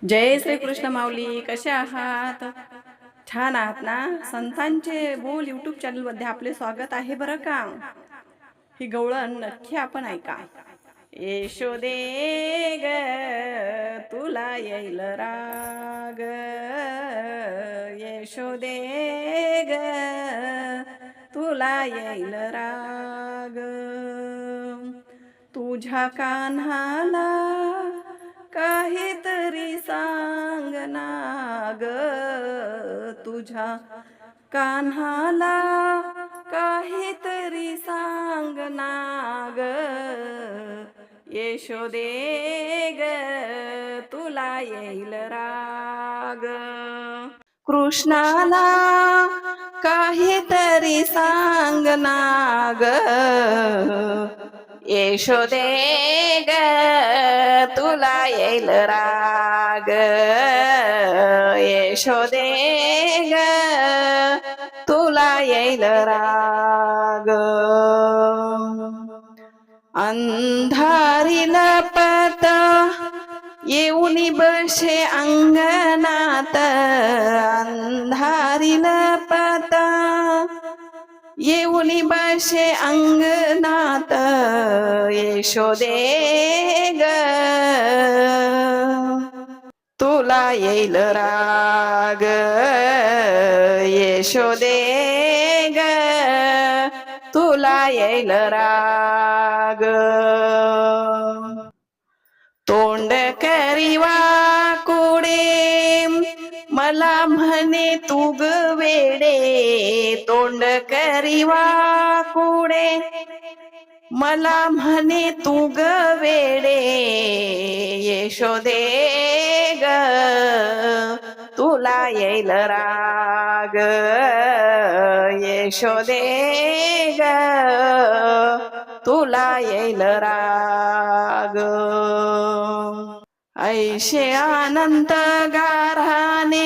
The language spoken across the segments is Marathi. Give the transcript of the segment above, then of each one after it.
जय श्री कृष्ण माऊली, कसे आहात? छान आहात ना? संतांचे बोल यूट्यूब चॅनलमध्ये आपले स्वागत आहे बरं का. ही गवळण नक्की आपण ऐका. यशोदे ग तुला येईल राग, यशोदे ग तुला येईल राग, तुझ्या कान्हाला काहीतरी सांग ना ग, तुझ्या कान्हाला काहीतरी सांग ना ग, यशोदे ग तुला येईल राग, कृष्णाला काहीतरी सांग ना ग, यशोदे ग तुला येईल राग, यशोदे ग तुला येईल राग, अंधारी लपत येऊनी बसे अंगणात, अंधारी लपत येऊनी बसे अंगणात, यशोदे ग तुला येईल राग, यशोदे ग तुला येईल राग, तोंड करीवा कोडे मला म्हणे तू ग वेडे, तोंड करीवा कोडे मला म्हणे तू ग वेडे, यशोदे ग तुला येईल राग, यशोदे ग तुला येईल राग, ऐशे अनंत गाराने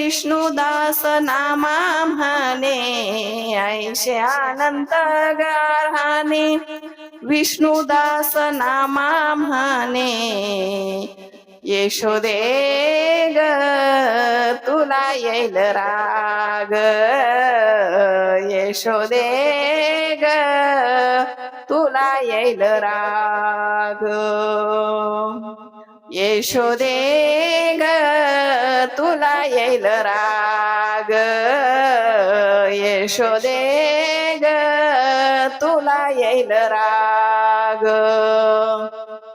विष्णुदास नामा म्हणे, ऐशे अनंत गाराने विष्णुदास नामा म्हणे, यशोदे ग तुला येईल राग, यशोदे ग तुला येईल राग, यशोदे ग तुला येईल राग, यशोदे ग तुला येईल राग.